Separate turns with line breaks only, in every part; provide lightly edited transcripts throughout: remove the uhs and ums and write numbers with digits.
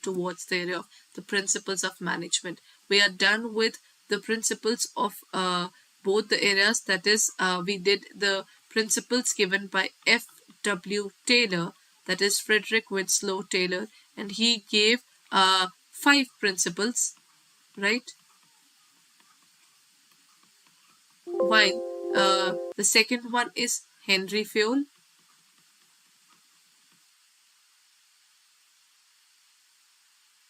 towards the area of the principles of management. We are done with the principles of both the areas. That is, we did the principles given by F.W. Taylor, that is Frederick Winslow Taylor, and he gave 5 principles, right? While the second one is Henry Fayol,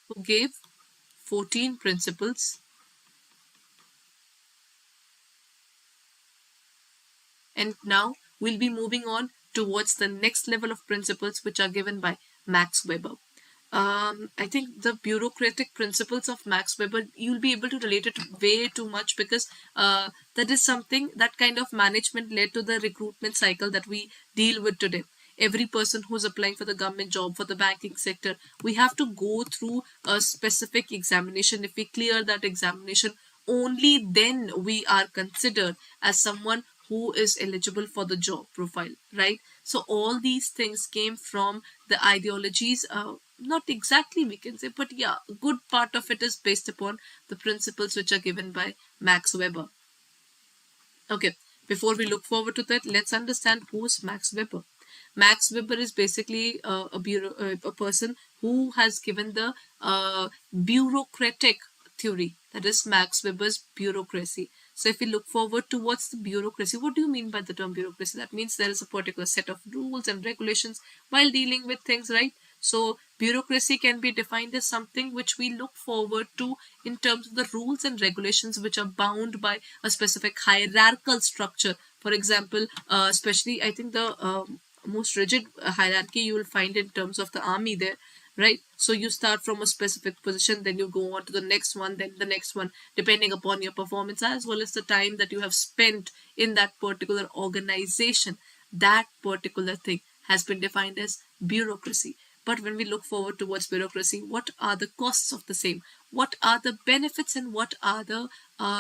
who gave 14 principles. And now we'll be moving on towards the next level of principles, which are given by Max Weber. I think the bureaucratic principles of Max Weber, you'll be able to relate it way too much, because that is something, that kind of management led to the recruitment cycle that we deal with today. Every person who's applying for the government job, for the banking sector, we have to go through a specific examination. If we clear that examination, only then we are considered as someone who is eligible for the job profile, right? So all these things came from the ideologies, not exactly we can say, but yeah, a good part of it is based upon the principles which are given by Max Weber. Okay, before we look forward to that, let's understand who's Max Weber. Max Weber is basically a person who has given the bureaucratic theory, that is Max Weber's bureaucracy. So if we look forward towards the bureaucracy, what do you mean by the term bureaucracy? That means there is a particular set of rules and regulations while dealing with things, right? So bureaucracy can be defined as something which we look forward to in terms of the rules and regulations which are bound by a specific hierarchical structure. For example, especially I think the most rigid hierarchy you will find in terms of the army there, right? So you start from a specific position, then you go on to the next one, then the next one, depending upon your performance as well as the time that you have spent in that particular organization. That particular thing has been defined as bureaucracy. But when we look forward towards bureaucracy, what are the costs of the same? What are the benefits and what are the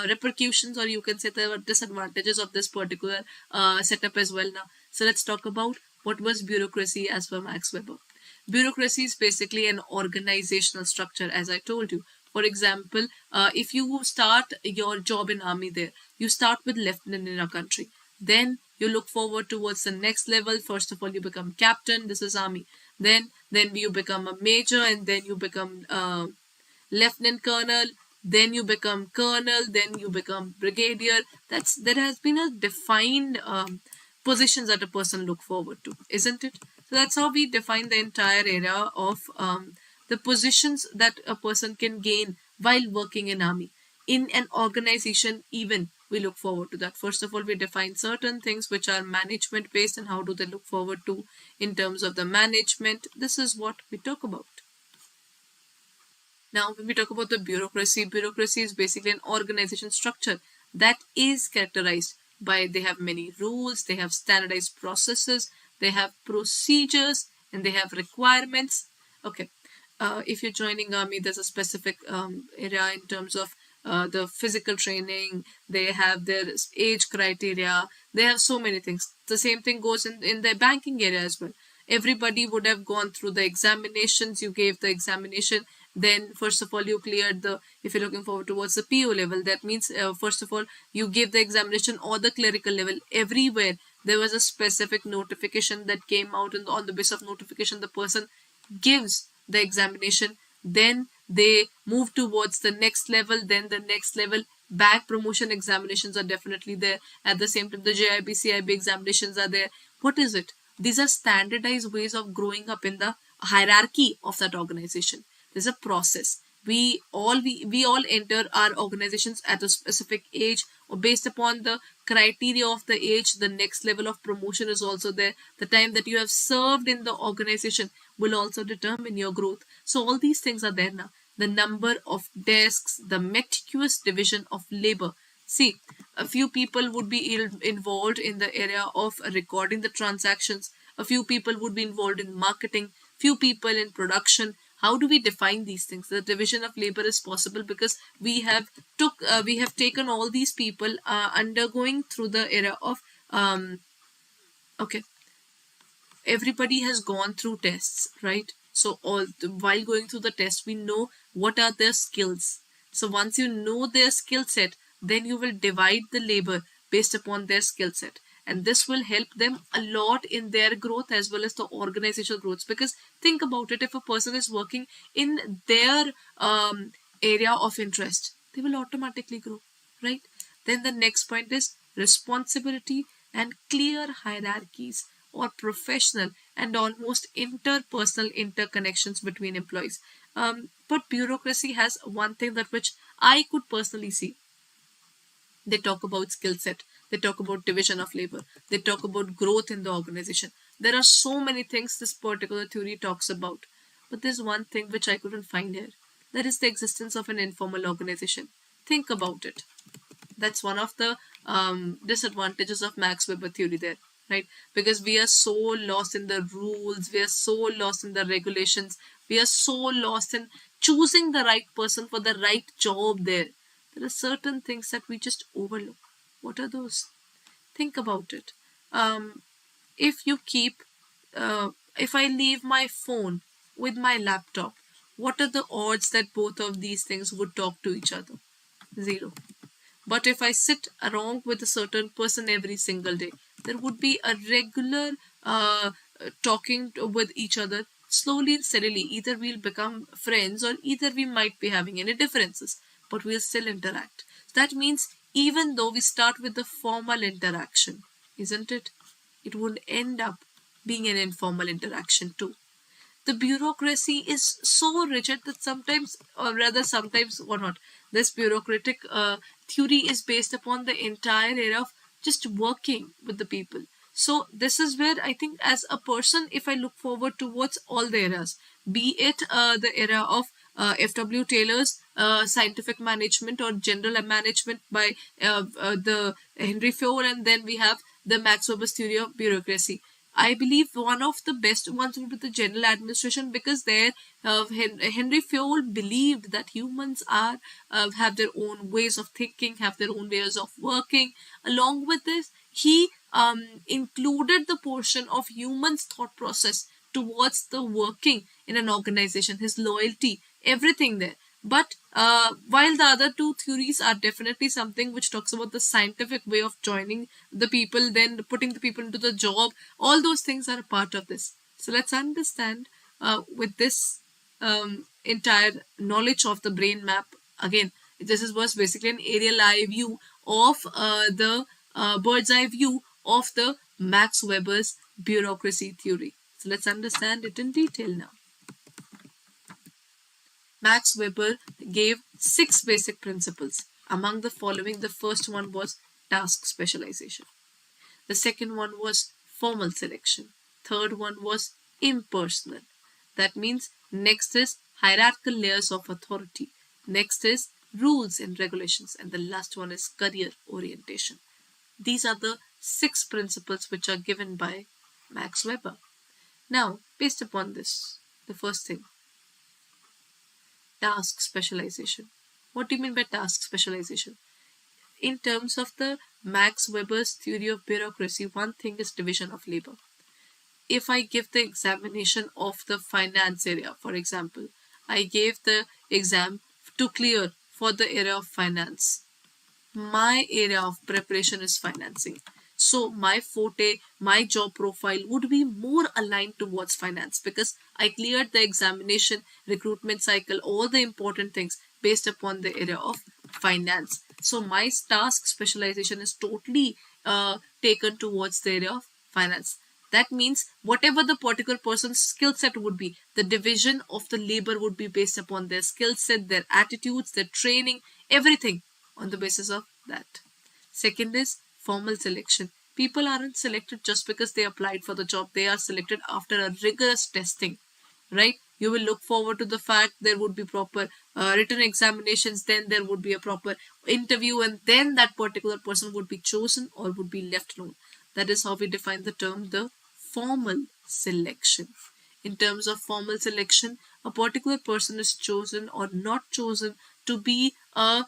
repercussions, or you can say the disadvantages of this particular setup as well now? So let's talk about what was bureaucracy as per Max Weber. Bureaucracy is basically an organizational structure, as I told you. For example, if you start your job in army there, you start with lieutenant in a country. Then you look forward towards the next level. First of all, you become captain. This is army. Then you become a major, and then you become lieutenant colonel. Then you become colonel. Then you become brigadier. There has been a defined positions that a person look forward to, isn't it? So that's how we define the entire area of the positions that a person can gain while working in army. In an organization, even we look forward to that. First of all, we define certain things which are management based, and how do they look forward to in terms of the management. This is what we talk about. Now, when we talk about the bureaucracy is basically an organization structure that is characterized by, they have many rules, they have standardized processes, they have procedures, and they have requirements. Okay, if you're joining army, there's a specific area in terms of the physical training. They have their age criteria. They have so many things. The same thing goes in the banking area as well. Everybody would have gone through the examinations. You gave the examination. Then first of all, you cleared if you're looking forward towards the PO level, that means first of all, you gave the examination, or the clerical level. Everywhere there was a specific notification that came out, and on the basis of notification, the person gives the examination. Then they move towards the next level, then the next level. Bank promotion examinations are definitely there. At the same time, the JAIIB, CAIIB examinations are there. What is it? These are standardized ways of growing up in the hierarchy of that organization. There's a process. We all enter our organizations at a specific age, or based upon the criteria of the age. The next level of promotion is also there. The time that you have served in the organization will also determine your growth. So all these things are there now. The number of desks, the meticulous division of labor. See, a few people would be involved in the area of recording the transactions. A few people would be involved in marketing. Few people in production. How do we define these things? The division of labor is possible because we have taken all these people undergoing through the era of everybody has gone through tests, right? So while going through the test, we know what are their skills. So once you know their skill set, then you will divide the labor based upon their skill set. And this will help them a lot in their growth as well as the organizational growth. Because think about it, if a person is working in their area of interest, they will automatically grow, right? Then the next point is responsibility and clear hierarchies or professional and almost interpersonal interconnections between employees. But bureaucracy has one thing that which I could personally see. They talk about skill set. They talk about division of labor. They talk about growth in the organization. There are so many things this particular theory talks about. But there's one thing which I couldn't find here. That is the existence of an informal organization. Think about it. That's one of the disadvantages of Max Weber theory there, right? Because we are so lost in the rules, we are so lost in the regulations, we are so lost in choosing the right person for the right job there. There are certain things that we just overlook. What are those? Think about it. If you keep, if I leave my phone with my laptop, what are the odds that both of these things would talk to each other? Zero. But if I sit around with a certain person every single day, there would be a regular talking with each other slowly and steadily. Either we'll become friends or either we might be having any differences, but we'll still interact. That means even though we start with the formal interaction, isn't it? It would end up being an informal interaction too. The bureaucracy is so rigid that sometimes, or rather sometimes or not, this bureaucratic theory is based upon the entire area of just working with the people. So this is where I think as a person, if I look forward towards all the eras, be it the era of F.W. Taylor's scientific management or general management by the Henry Ford, and then we have the Max Weber's theory of bureaucracy. I believe one of the best ones would be the general administration, because there Henry Ford believed that humans are have their own ways of thinking, have their own ways of working. Along with this, he included the portion of humans' thought process towards the working in an organization, his loyalty, everything there. But while the other two theories are definitely something which talks about the scientific way of joining the people, then putting the people into the job, all those things are a part of this. So let's understand with this entire knowledge of the brain map. Again, was basically an aerial eye view of the bird's eye view of the Max Weber's bureaucracy theory. So let's understand it in detail now. Max Weber gave 6 basic principles. Among the following, the first one was task specialization. The second one was formal selection. Third one was impersonal. That means next is hierarchical layers of authority. Next is rules and regulations. And the last one is career orientation. These are the 6 principles which are given by Max Weber. Now, based upon this, the first thing, task specialization. What do you mean by task specialization? In terms of the Max Weber's theory of bureaucracy, one thing is division of labor. If I give the examination of the finance area, for example, I gave the exam to clear for the area of finance. My area of preparation is financing. So my forte, my job profile would be more aligned towards finance, because I cleared the examination, recruitment cycle, all the important things based upon the area of finance. So my task specialization is totally taken towards the area of finance. That means whatever the particular person's skill set would be, the division of the labor would be based upon their skill set, their attitudes, their training, everything on the basis of that. Second is formal selection. People aren't selected just because they applied for the job. They are selected after a rigorous testing, right? You will look forward to the fact there would be proper written examinations, then there would be a proper interview, and then that particular person would be chosen or would be left alone. That is how we define the term the formal selection. In terms of formal selection, a particular person is chosen or not chosen to be a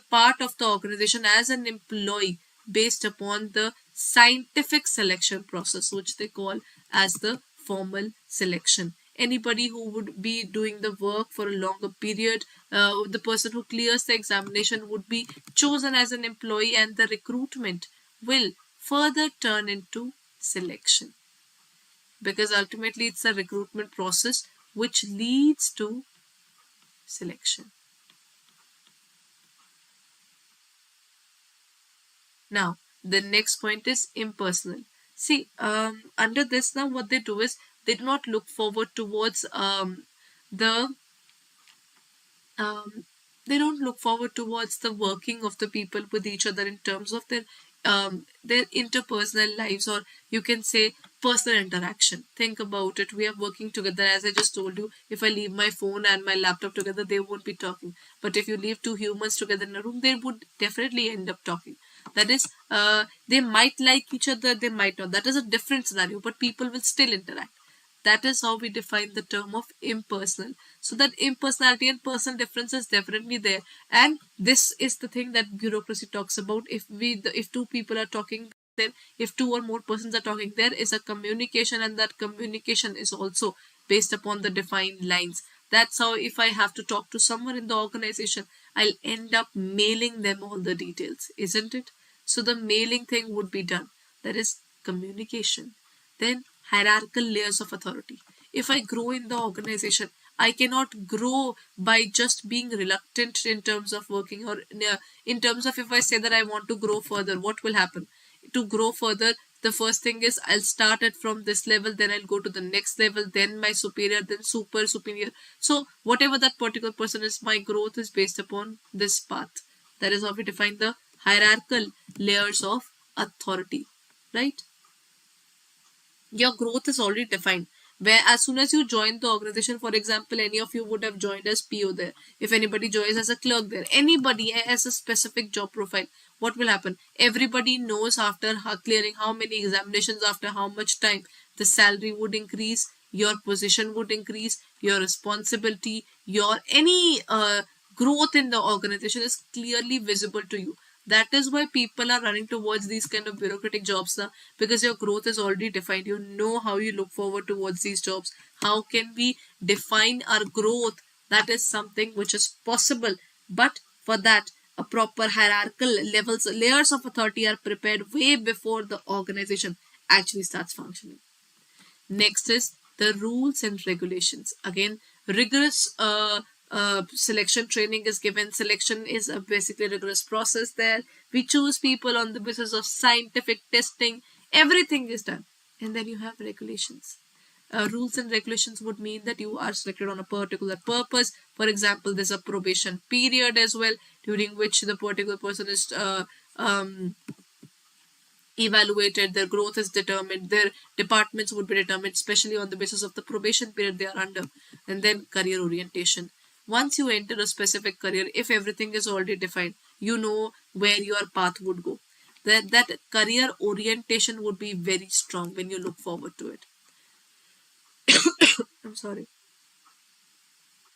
part of the organization as an employee based upon the scientific selection process, which they call as the formal selection. anybody who would be doing the work for a longer period. The person who clears the examination would be chosen as an employee, and the recruitment will further turn into selection, because ultimately it's a recruitment process which leads to selection. Now, the next point is impersonal. See, under this now, what they do is they do not look forward towards the they don't look forward towards the working of the people with each other in terms of their interpersonal lives, or you can say personal interaction. Think about it. We are working together. As I just told you, if I leave my phone and my laptop together, they won't be talking. But if you leave two humans together in a room, they would definitely end up talking. That is, they might like each other, they might not. That is a different scenario, but people will still interact. That is how we define the term of impersonal. So that impersonality and personal difference is definitely there. And this is the thing that bureaucracy talks about. If two people are talking, then if two or more persons are talking, there is a communication, and that communication is also based upon the defined lines. That's how if I have to talk to someone in the organization, I'll end up mailing them all the details, isn't it? So the mailing thing would be done. That is communication. Then hierarchical layers of authority. If I grow in the organization, I cannot grow by just being reluctant in terms of working, or in terms of if I say that I want to grow further, what will happen? To grow further, the first thing is I'll start it from this level, then I'll go to the next level, then my superior, then super superior. So whatever that particular person is, my growth is based upon this path. That is how we define the hierarchical layers of authority, right? Your growth is already defined. Where as soon as you join the organization, for example, any of you would have joined as PO there. If anybody joins as a clerk there, anybody has a specific job profile, what will happen? Everybody knows after clearing how many examinations, after how much time, the salary would increase, your position would increase, your responsibility, your any growth in the organization is clearly visible to you. That is why people are running towards these kind of bureaucratic jobs now, because your growth is already defined. You know how you look forward towards these jobs. How can we define our growth? That is something which is possible. But for that, a proper hierarchical layers of authority are prepared way before the organization actually starts functioning. Next is the rules and regulations. Again, rigorous selection training is given. Selection is a basically rigorous process there. We choose people on the basis of scientific testing. Everything is done. And then you have regulations. Rules and regulations would mean that you are selected on a particular purpose. For example, there's a probation period as well, during which the particular person is evaluated, their growth is determined, their departments would be determined, especially on the basis of the probation period they are under. And then career orientation. Once you enter a specific career, if everything is already defined, you know where your path would go. That career orientation would be very strong when you look forward to it. I'm sorry.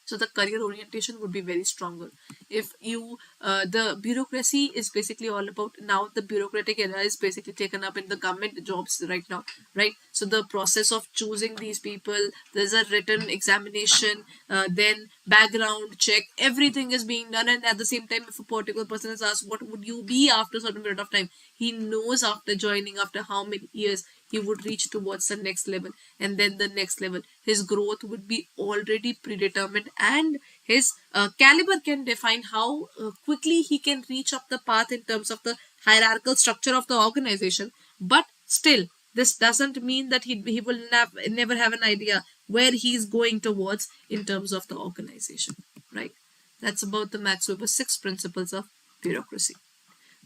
So the career orientation would be very stronger. If you, the bureaucracy is basically all about, now the bureaucratic era is basically taken up in the government jobs right now, right? So the process of choosing these people, there's a written examination, then background check, everything is being done. And at the same time, if a particular person is asked, what would you be after a certain period of time? He knows after joining, after how many years, he would reach towards the next level, and then the next level. His growth would be already predetermined, and his caliber can define how quickly he can reach up the path in terms of the hierarchical structure of the organization. But still, this doesn't mean that he will never have an idea where he's going towards in terms of the organization, right? That's about the Max Weber 6 principles of bureaucracy.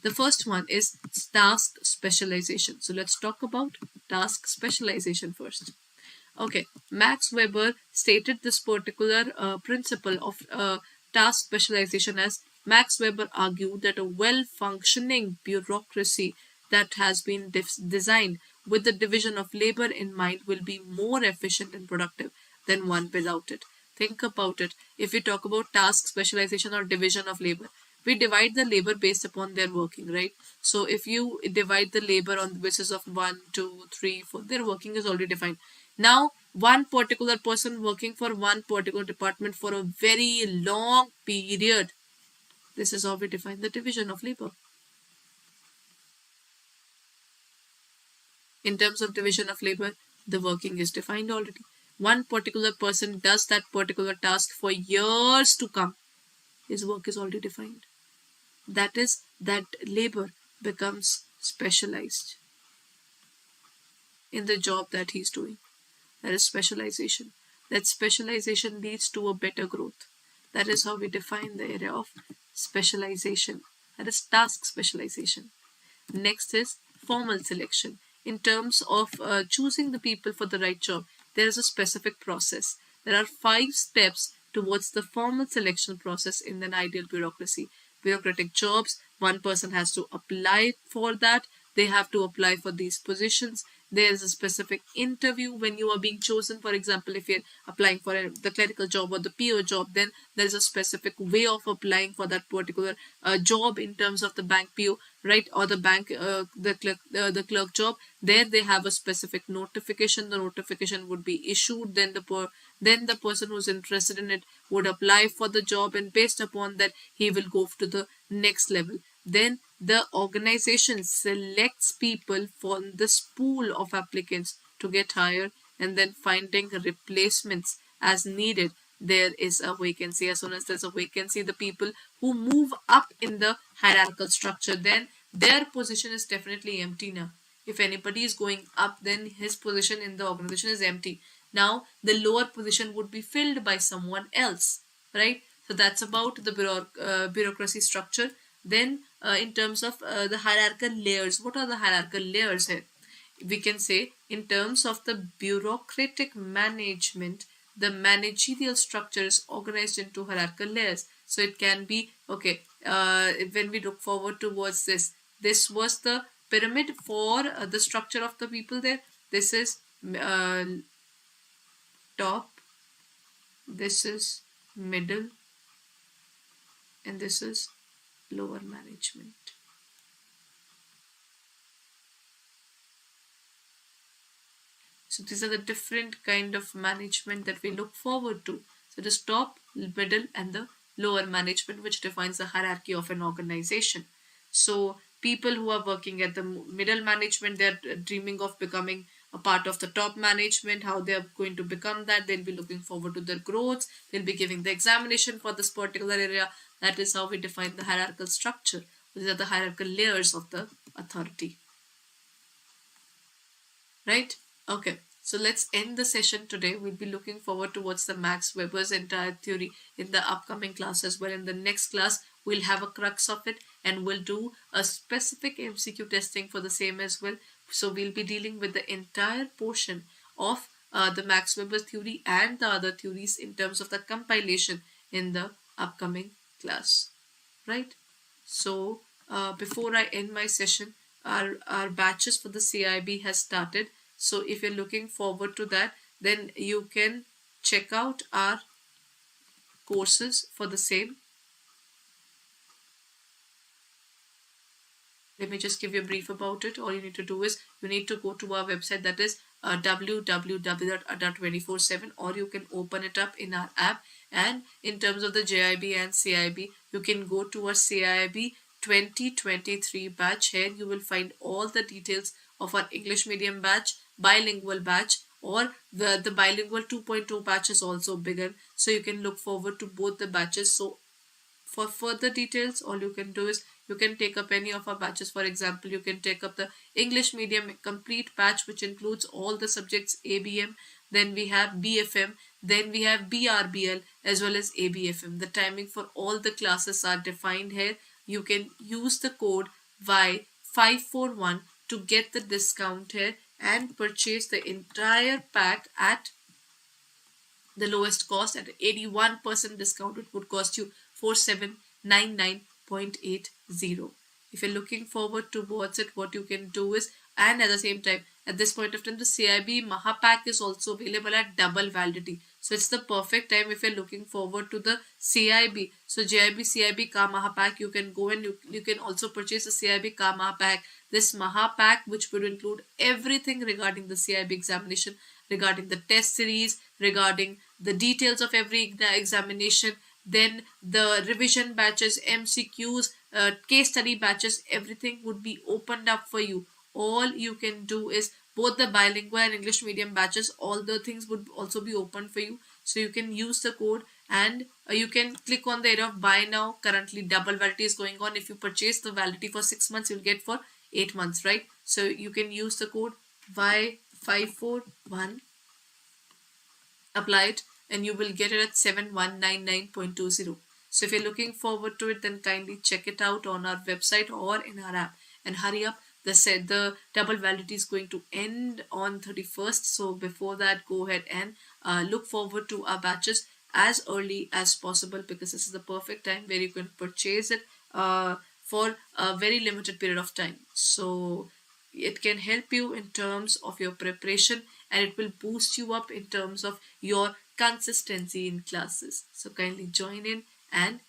The first one is task specialization. So let's talk about task specialization first. Okay, Max Weber stated this particular principle of task specialization as Max Weber argued that a well-functioning bureaucracy that has been designed with the division of labor in mind will be more efficient and productive than one without it. Think about it. If we talk about task specialization or division of labor, we divide the labor based upon their working, right? So if you divide the labor on the basis of 1, 2, 3, 4, their working is already defined. Now, one particular person working for one particular department for a very long period. This is how we define the division of labor. In terms of division of labor, the working is defined already. One particular person does that particular task for years to come. His work is already defined. That is, that labor becomes specialized in the job that he's doing. That is specialization. That specialization leads to a better growth. That is how we define the area of specialization. That is task specialization. Next is formal selection. In terms of choosing the people for the right job, there is a specific process. There are 5 steps towards the formal selection process in an ideal bureaucracy. Bureaucratic jobs, one person has to apply for that. They have to apply for these positions. There is a specific interview when you are being chosen. For example, if you're applying for the clerical job or the PO job, then there is a specific way of applying for that particular job in terms of the bank PO, right? Or the bank, the clerk job. There they have a specific notification. The notification would be issued. Then the person who's interested in it would apply for the job, and based upon that, he will go to the next level. Then the organization selects people from this pool of applicants to get hired, and then finding replacements as needed. There is a vacancy. As soon as there's a vacancy, the people who move up in the hierarchical structure, then their position is definitely empty now. If anybody is going up, then his position in the organization is empty. Now the lower position would be filled by someone else, right? So that's about the bureaucracy structure. Then in terms of the hierarchical layers, what are the hierarchical layers here? We can say in terms of the bureaucratic management, the managerial structure is organized into hierarchical layers. So it can be, okay, when we look forward towards this was the pyramid for the structure of the people there. This is top, this is middle, and this is lower management. So these are the different kind of management that we look forward to. So the top, middle, and the lower management, which defines the hierarchy of an organization. So people who are working at the middle management, they're dreaming of becoming a part of the top management. How they are going to become that, they'll be looking forward to their growth. They'll be giving the examination for this particular area. That is how we define the hierarchical structure. These are the hierarchical layers of the authority. Right? Okay. So let's end the session today. We'll be looking forward towards the Max Weber's entire theory in the upcoming class as well. In the next class, we'll have a crux of it, and we'll do a specific MCQ testing for the same as well. So we'll be dealing with the entire portion of the Max Weber's theory and the other theories in terms of the compilation in the upcoming class. Right? So before I end my session, our batches for the CAIIB has started. So if you're looking forward to that, then you can check out our courses for the same. Let me just give you a brief about it. All you need to do is you need to go to our website, that is www.adda247, or you can open it up in our app. And in terms of the JAIIB and CAIIB, you can go to our CAIIB 2023 batch. Here you will find all the details of our English medium batch, bilingual batch, or the bilingual 2.0 batch is also begun. So you can look forward to both the batches. So for further details, all you can do is you can take up any of our batches. For example, you can take up the English medium complete batch, which includes all the subjects ABM. Then we have BFM. Then we have BRBL as well as ABFM. The timing for all the classes are defined here. You can use the code Y541 to get the discount here and purchase the entire pack at the lowest cost. At 81% discount, it would cost you 4799.80. If you're looking forward towards it, what you can do is, and at the same time, at this point of time, the CAIIB Maha Pack is also available at double validity. So it's the perfect time if you're looking forward to the CAIIB. So JAIIB CAIIB Ka Maha Pack, you can go and you can also purchase the CAIIB Ka Maha Pack. This Maha Pack, which would include everything regarding the CAIIB examination, regarding the test series, regarding the details of every examination, then the revision batches, MCQs, case study batches, everything would be opened up for you. All you can do is both the bilingual and English medium batches, all the things would also be open for you. So you can use the code, and you can click on the area of buy now. Currently double validity is going on. If you purchase the validity for 6 months, you'll get for 8 months, right? So you can use the code Y541, apply it, and you will get it at 7199.20. So if you're looking forward to it, then kindly check it out on our website or in our app, and hurry up. The double validity is going to end on 31st. So before that, go ahead and look forward to our batches as early as possible, because this is the perfect time where you can purchase it for a very limited period of time. So it can help you in terms of your preparation, and it will boost you up in terms of your consistency in classes. So kindly join in and